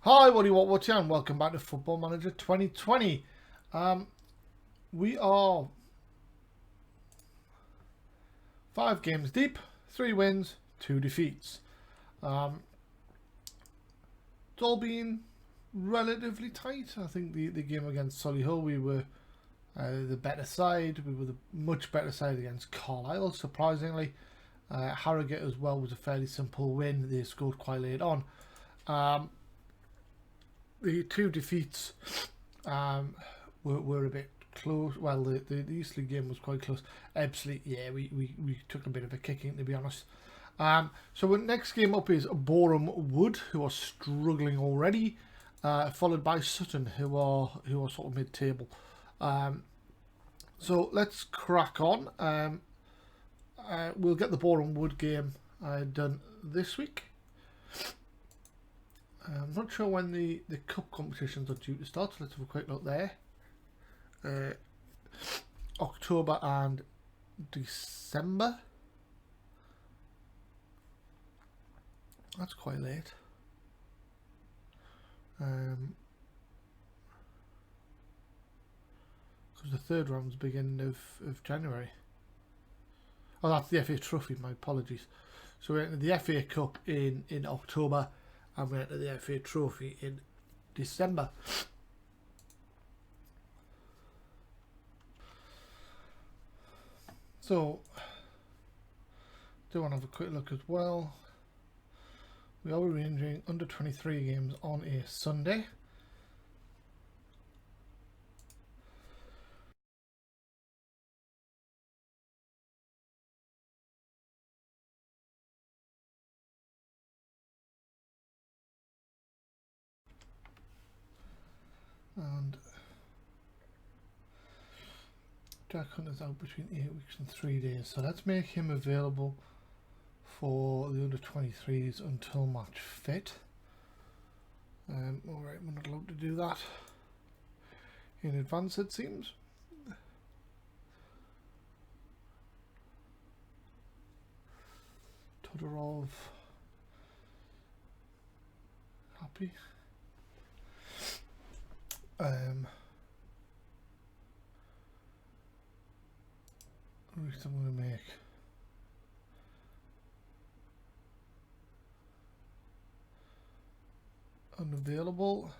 Hi, what do you want? What's and welcome back to Football Manager 2020. We are 5 games deep, 3 wins, 2 defeats. It's all been relatively tight. I think the game against Solihull, we were the better side. We were the much better side against Carlisle, surprisingly. Harrogate as well was a fairly simple win. They scored quite late on. The 2 defeats were a bit close. Well, the Eastleigh game was quite close. Ebbsfleet, yeah, we took a bit of a kicking, to be honest. So the next game up is Boreham Wood, who are struggling already, followed by Sutton, who are sort of mid-table. So let's crack on. We'll get the Boreham Wood game done this week. I'm not sure when the cup competitions are due to start, so let's have a quick look there. October and December. That's quite late. Because the third round's beginning of January. Oh, that's the FA Trophy, my apologies. So we're into the FA Cup in October, and we're into the FA Trophy in December. So, do want to have a quick look as well. We are arranging under 23 games on a Sunday. And Jack Hunter's out between 8 weeks and 3 days, so let's make him available for the under 23s until match fit. Alright, we're not allowed to do that in advance, it seems. Todorov, happy. Which I'm going to make unavailable,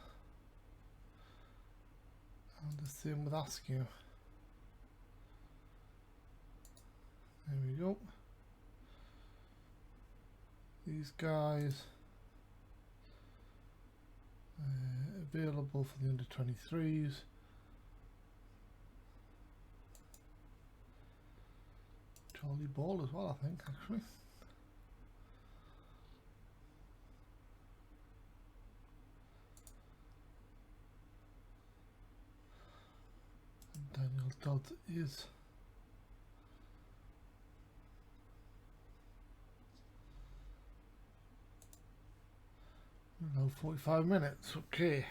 and the same with Askew. There we go. These guys available for the under 23s. Charlie Ball as well, I think, actually. And Daniel Dodd is now 45 minutes, okay.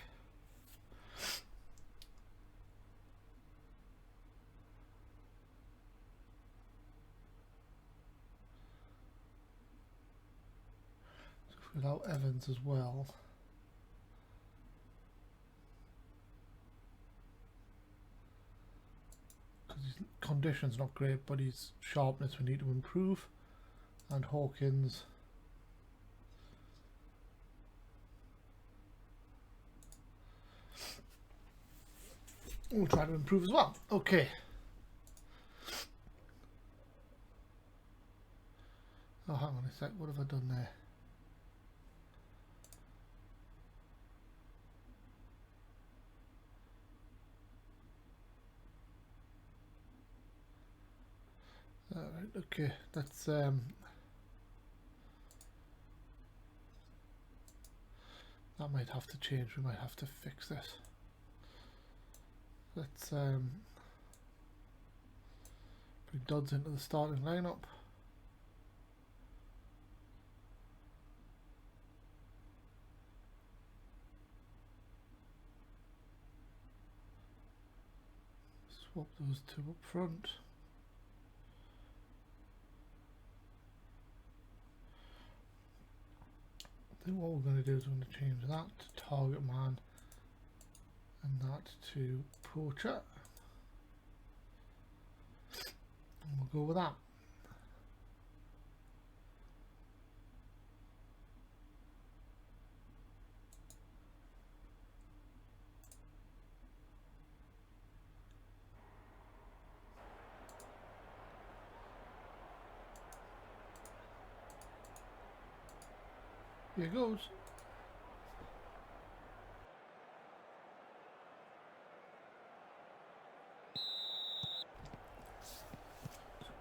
Without Evans as well. Because his condition's not great, but his sharpness we need to improve. And Hawkins. We'll try to improve as well. Okay. Oh, hang on a sec. What have I done there? Alright, okay, that's that might have to change. We might have to fix this. Let's bring Dodds into the starting lineup. Swap those 2 up front. think what we're going to do is we're going to change that to target man and that to poacher. And we'll go with that. Here goes.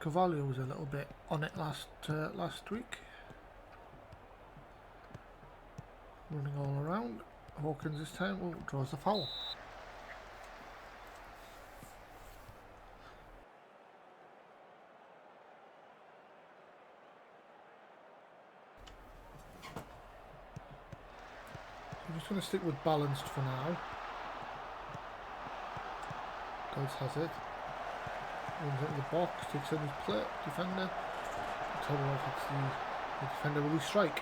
Cavallo was a little bit on it last week, running all around. Hawkins this time draws the foul. I'm just going to stick with balanced for now. Dodds has it. Runs into the box, takes in his play, defender. Totoroff hits the defender with his strike.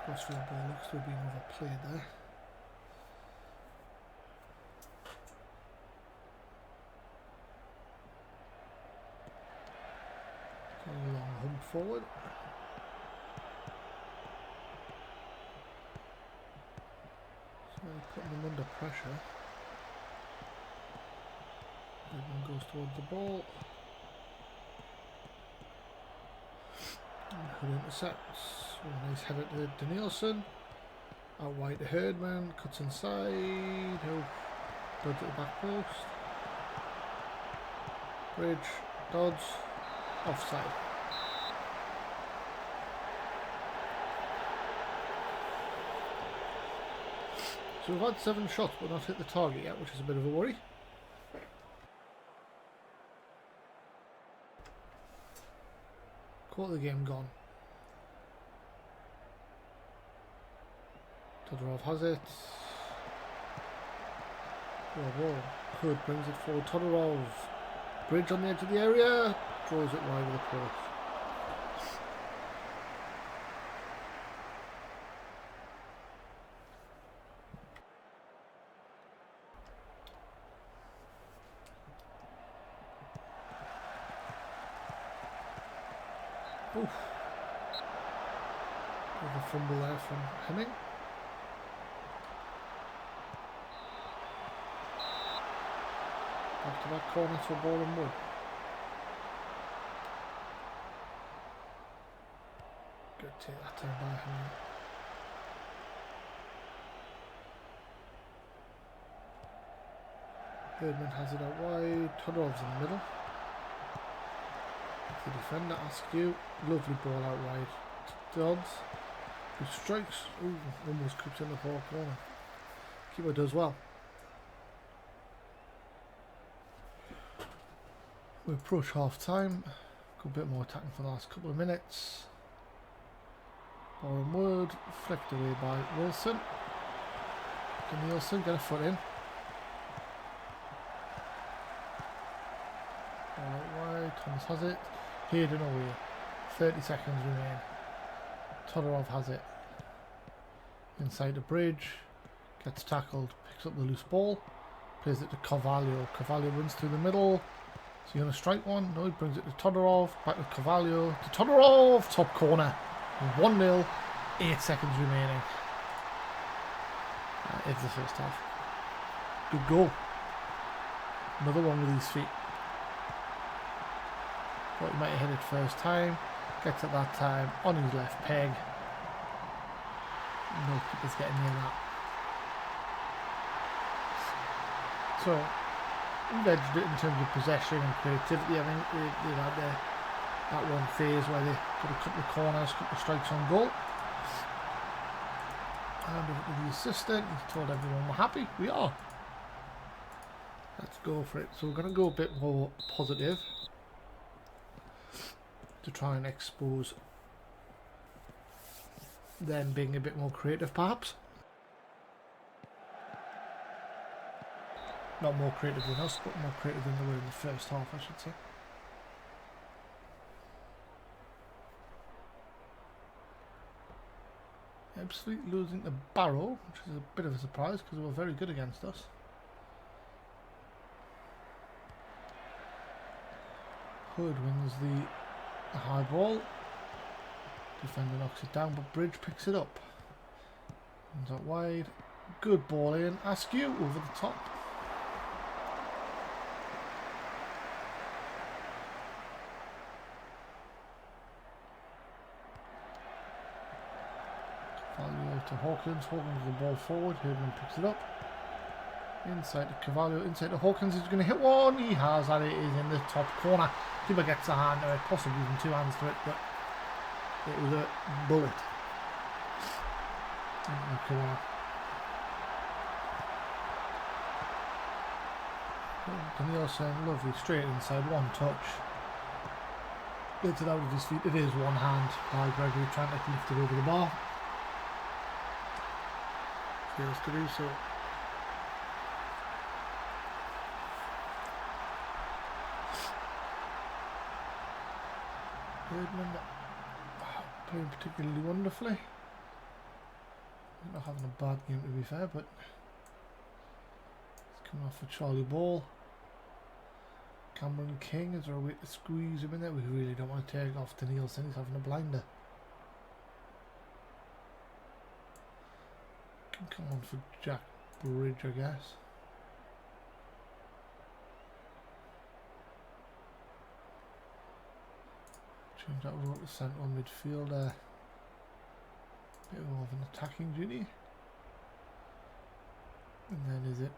Crossfield ball looks to have been overplayed there. Got a long hump forward. Putting them under pressure. Everyone goes towards the ball. And Hood intercepts. Oh, nice header to Danielson. Out wide to Herdman. Cuts inside. Oh, dodge at the back post. Bridge. Dodge. Offside. So we've had 7 shots but not hit the target yet, which is a bit of a worry. Quarter of the game gone. Todorov has it. Whoa. Hood brings it forward. Todorov. Bridge on the edge of the area. Draws it wide with the post. Oof. There's a fumble there from Hemming. Back to back corner for Boreham Wood. Good take that turn by Hemming. Herdman has it out wide. Todorov's in the middle. The defender Askew, lovely ball out wide. Dodds, who strikes, ooh, almost creeps in the far corner. Keeper does well. We approach half time. Got a bit more attacking for the last couple of minutes. Boreham Wood, flicked away by Wilson. Danielson, get a foot in. Ball out wide, Thomas has it. Hayden away. 30 seconds remain. Todorov has it. Inside the bridge. Gets tackled. Picks up the loose ball. Plays it to Carvalho. Carvalho runs through the middle. Is he going to strike one? No, he brings it to Todorov. Back to Carvalho. To Todorov! Top corner. 1-0. 8 seconds remaining. That is the first half. Good goal. Another one with his feet. Thought he might have hit it first time. Gets it that time on his left peg. No keeper's getting near that. So we've edged it in terms of possession and creativity. I think they've had that one phase where they got a couple of corners, a couple of strikes on goal. And over to the assistant, he told everyone we're happy. We are. Let's go for it. So we're going to go a bit more positive to try and expose them being a bit more creative perhaps. Not more creative than us, but more creative than they were in the first half, I should say. Absolutely losing to Barrow, which is a bit of a surprise because they were very good against us. Hood wins the high ball. Defender knocks it down, but Bridge picks it up. Comes out wide. Good ball in. Askew over the top. Cavallo to Hawkins. Hawkins with the ball forward. Herdman picks it up. Inside to Cavallo. Inside to Hawkins. He's going to hit one. He has, and it is in the top corner. Keeper gets a hand to it. Possibly even two hands to it, but it was a bullet. In the corner. Danielson, lovely, straight inside, one touch. Gets it out of his feet. It is one hand by Gregory trying to lift it over the bar. Fails to do so. Herdman playing particularly wonderfully. Not having a bad game to be fair, but it's coming off for Charlie Ball. Cameron King, is there a way to squeeze him in there? We really don't want to take off to Nielsen, he's having a blinder. Can come on for Jack Bridge, I guess. Change that role to central midfielder. Bit more of an attacking duty. And then is it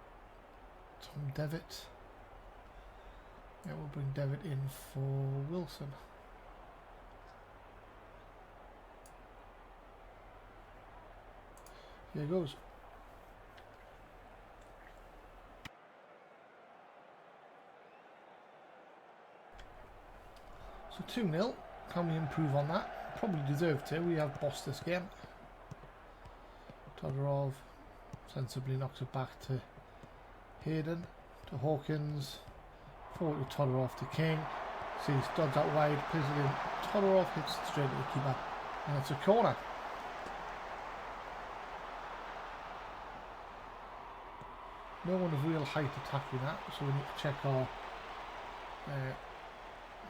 Tom Devitt? Yeah, we'll bring Devitt in for Wilson. Here goes. So 2-0. Can we improve on that? Probably deserve to. We have bossed this game. Todorov sensibly knocks it back to Hayden, to Hawkins, forward to Todorov to King. Sees dodge out wide, plays it in. Todorov hits it straight at the keeper, and it's a corner. No one of real height attacking that, so we need to check our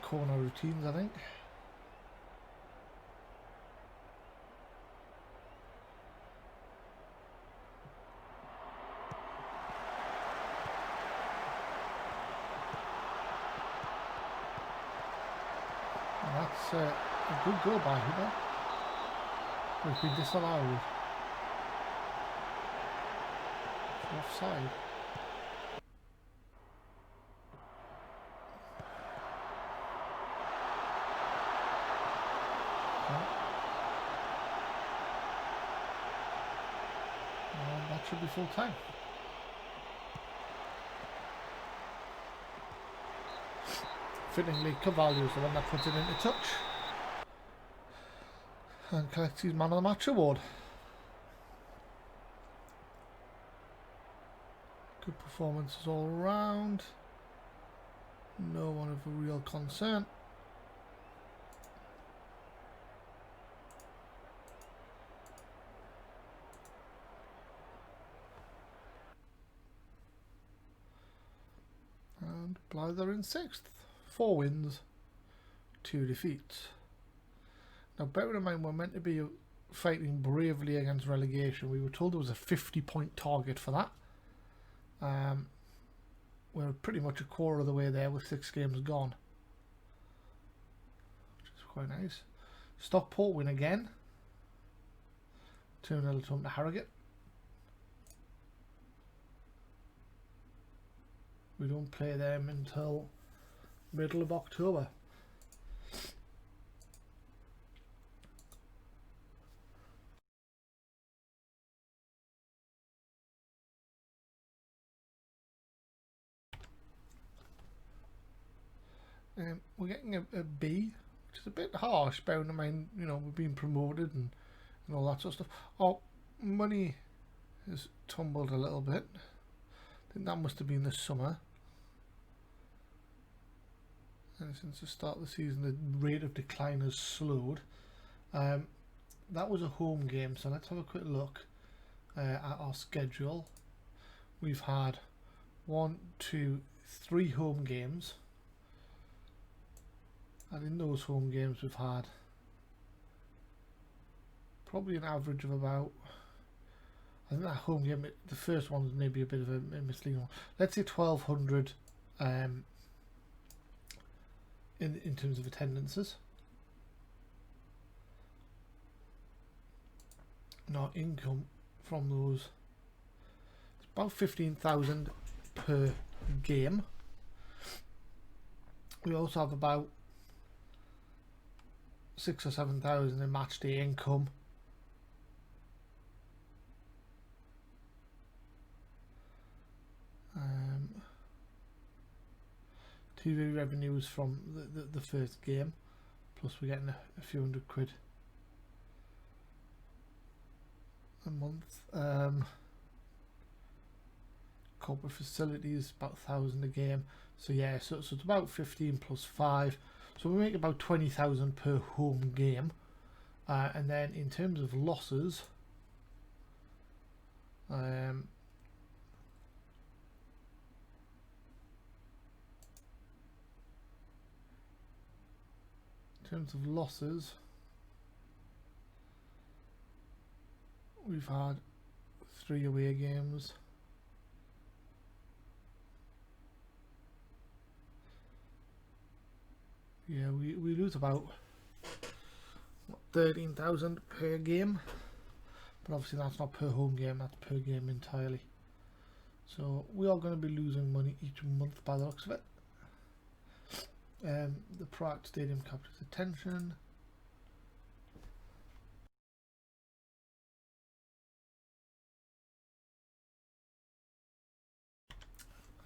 corner routines, I think. That's a good goal by Huber. We've been disallowed. Offside. Okay. And that should be full time. Fittingly, Cavallo is the one that puts it into touch and collects his man of the match award. Good performances all round. No one of a real concern. And Blyth are in 6th. 4 wins, 2 defeats. Now bear in mind we're meant to be fighting bravely against relegation. We were told there was a 50-point target for that. We're pretty much a quarter of the way there with 6 games gone, which is quite nice. Stockport win again. 2-0 to Harrogate. We don't play them until middle of October. We're getting a B, which is a bit harsh, bearing in mind, you know, we've been promoted and all that sort of stuff. Our money has tumbled a little bit. think that must have been the summer. And since the start of the season, the rate of decline has slowed. That was a home game, so let's have a quick look at our schedule. We've had 1, 2, 3 home games, and in those home games we've had probably an average of about, I think that home game, the first one was maybe a bit of a misleading one. Let's say 1,200 in terms of attendances. Now income from those, it's about 15,000 per game. We also have about 6,000 or 7,000 in match day income. TV revenues from the first game, plus we're getting a few hundred quid a month. Corporate facilities about 1,000 a game, so yeah, so it's about 15 plus 5, so we make about 20,000 per home game. And then in terms of losses, we've had 3 away games. Yeah, we lose about 13,000 per game, but obviously that's not per home game, that's per game entirely. So we are going to be losing money each month by the looks of it. The Prague Stadium captures attention.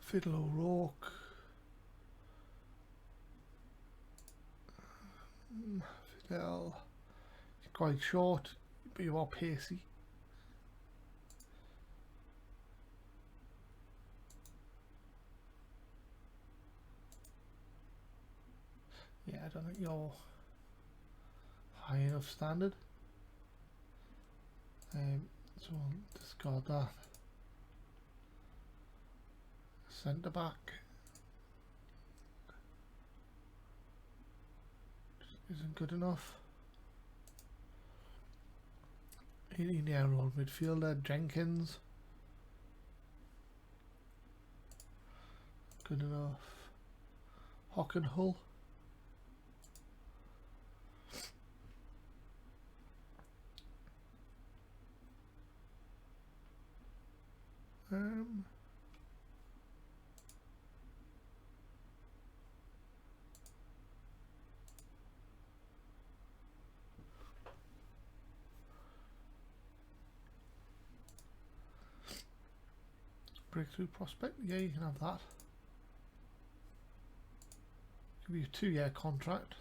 Fiddle O'Rourke. Fiddle. You're quite short, but you are pacey. Yeah, I don't think you're high enough standard. So we'll discard that. Centre back isn't good enough. 18-year-old midfielder Jenkins, good enough. Hockenhull, breakthrough prospect, yeah, you can have that. Give you a 2-year contract.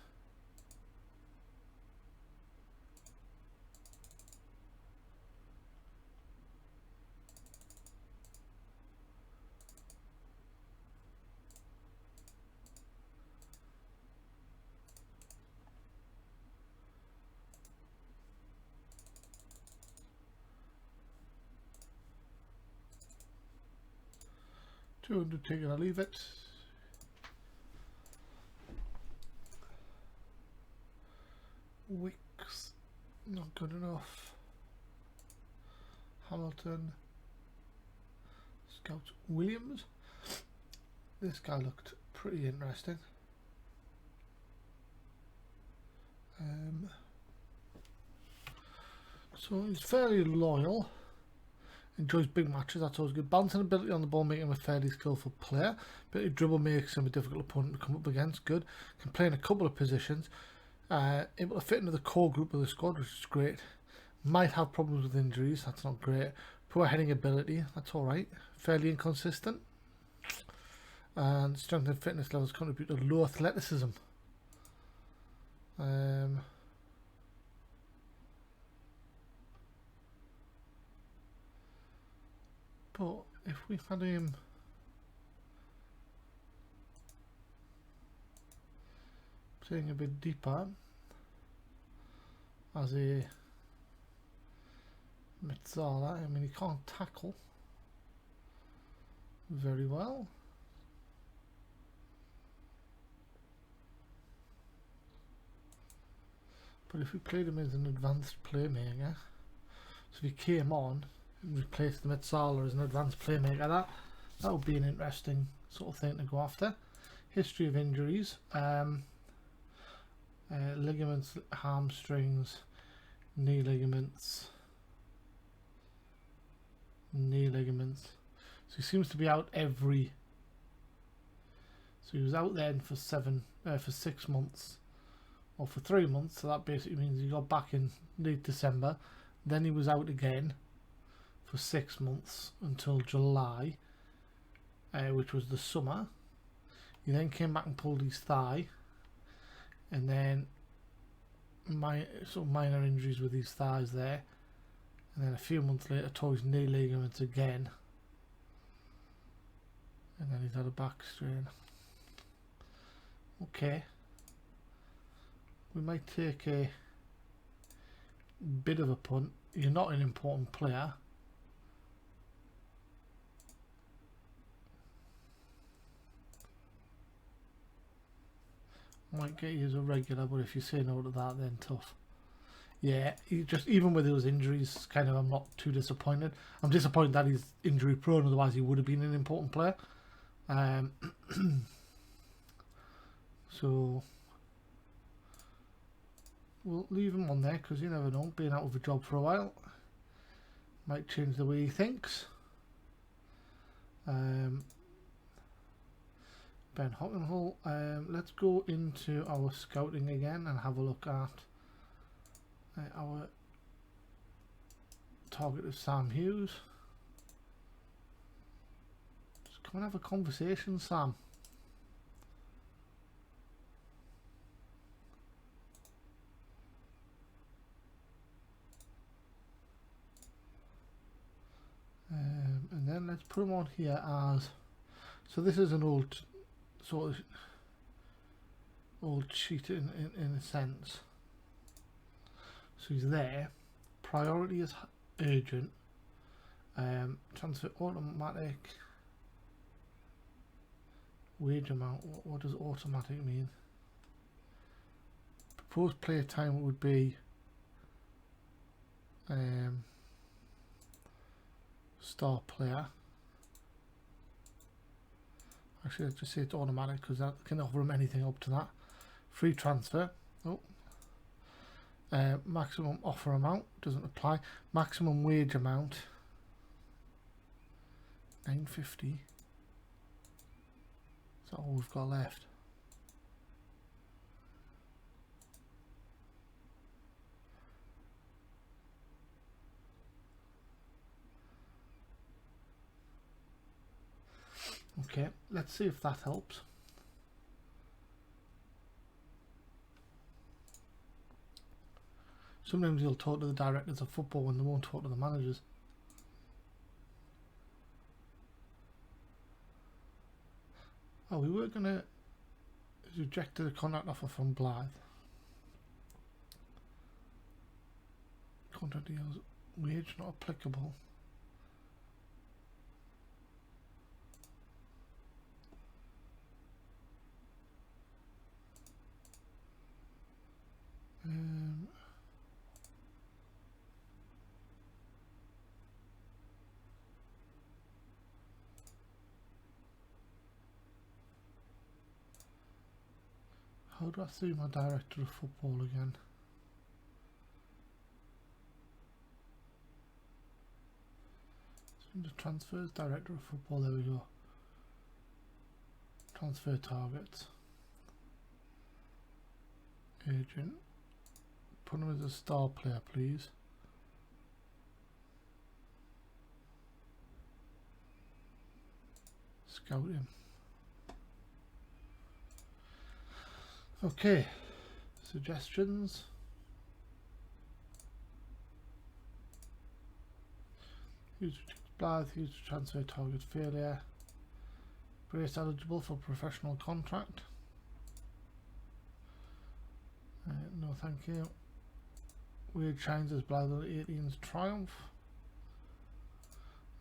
$200, take it or leave it. Wicks, not good enough. Hamilton, Scout Williams. This guy looked pretty interesting. So he's fairly loyal. Enjoys big matches, that's always good. Balancing ability on the ball, making him a fairly skillful player. Ability dribble makes him a difficult opponent to come up against, good. Can play in a couple of positions. Able to fit into the core group of the squad, which is great. Might have problems with injuries, that's not great. Poor heading ability, that's alright. Fairly inconsistent. And strength and fitness levels contribute to low athleticism. But if we had him playing a bit deeper as a Metzala. I mean, he can't tackle very well. But if we played him as an advanced playmaker, so if he came on and replaced the Metzala as an advanced playmaker, that would be an interesting sort of thing to go after. History of injuries, ligaments, hamstrings, knee ligaments. So he seems to be out every. So he was out then for 6 months, or for 3 months. So that basically means he got back in late December. Then he was out again for 6 months until July, which was the summer. He then came back and pulled his thigh, and then minor injuries with his thighs there, and then a few months later tore his knee ligaments again, and then he's had a back strain. Okay, we might take a bit of a punt. You're not an important player. Might get you as a regular, but if you say no to that, then tough. Yeah, he just, even with those injuries, kind of, I'm not too disappointed. I'm disappointed that he's injury prone, otherwise he would have been an important player. So we'll leave him on there because you never know, being out of a job for a while might change the way he thinks. Ben Hockenhull. Let's go into our scouting again and have a look at our target of Sam Hughes. Just come and have a conversation, Sam. And then let's put him on here as, so this is an old sort of old cheat in a sense. So he's there. Priority is urgent. Transfer automatic. Wage amount. What does automatic mean? Proposed player time would be star player. Actually, let's just say it's automatic because that can offer him anything up to that. Free transfer. Oh. Maximum offer amount doesn't apply. Maximum wage amount $9.50. Is that all we've got left? Okay, let's see if that helps. Sometimes you'll talk to the directors of football when they won't talk to the managers. Oh, we were going to reject the contract offer from Blyth. Contract deals, wage not applicable. How do I see my director of football again? So the transfers, director of football, there we go. Transfer targets. Agent. Put him as a star player, please. Scout him. Okay, suggestions. Use Blyth, use transfer target failure. Brace eligible for professional contract. thank you. Weird Shines as Blyth 18's triumph.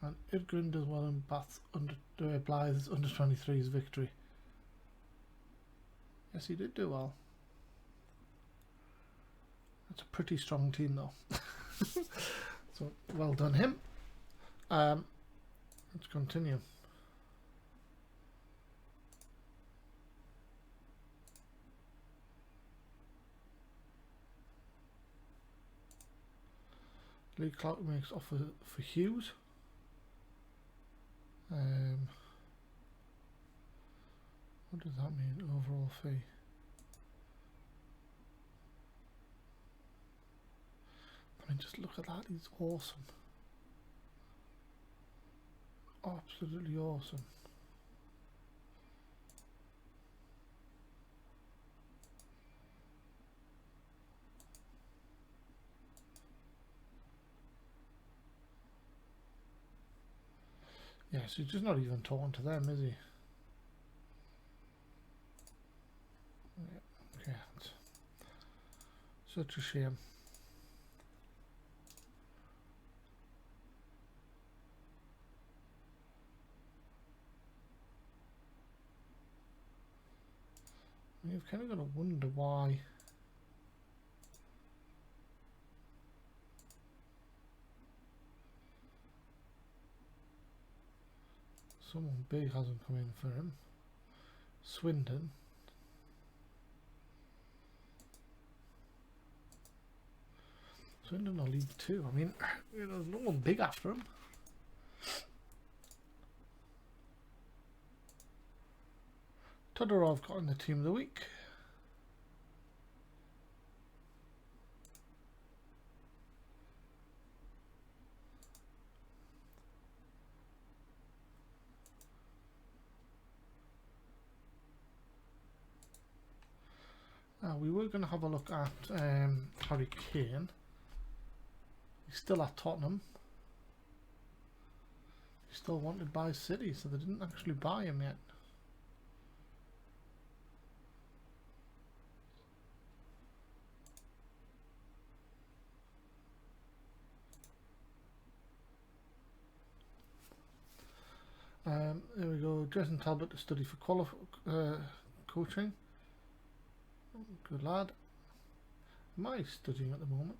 And Idgrin does well in Bath's Blyth's under 23's victory. Yes, he did do well. That's a pretty strong team though. So well done him. Let's continue. Lee Clark makes offer for Hughes. What does that mean? Overall fee. I mean, just look at that. He's awesome. Absolutely awesome. Yes, he's just not even talking to them, is he? Yeah, okay. It's such a shame. You've kind of got to wonder why someone big hasn't come in for him. Swindon. Swindon are League 2. I mean, you know, there's no one big after him. Todorov got in the team of the week. We were going to have a look at Harry Kane. He's still at Tottenham. He's still wanted by City, so they didn't actually buy him yet. There we go. Jason Talbot to study for coaching. Good lad. Am I studying at the moment?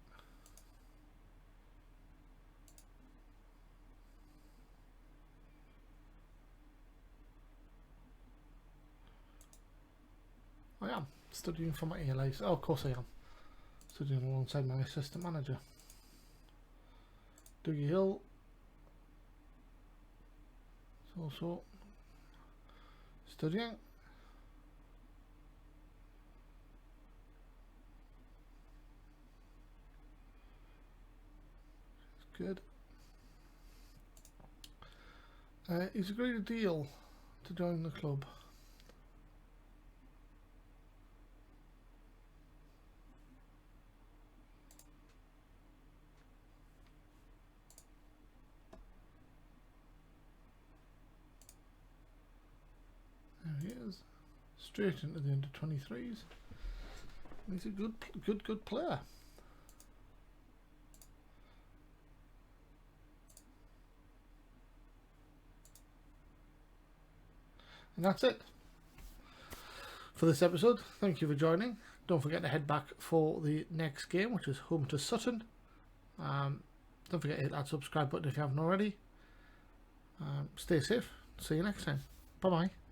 I am studying for my ALAs. Oh, of course I am. Studying alongside my assistant manager. Dougie Hill. Also studying. It's good. He's agreed a deal to join the club. There he is, straight into the under 23s. He's a good player. And that's it for this episode. Thank you for joining. Don't forget to head back for the next game, which is home to Sutton. Don't forget to hit that subscribe button if you haven't already. Stay safe. See you next time. Bye bye.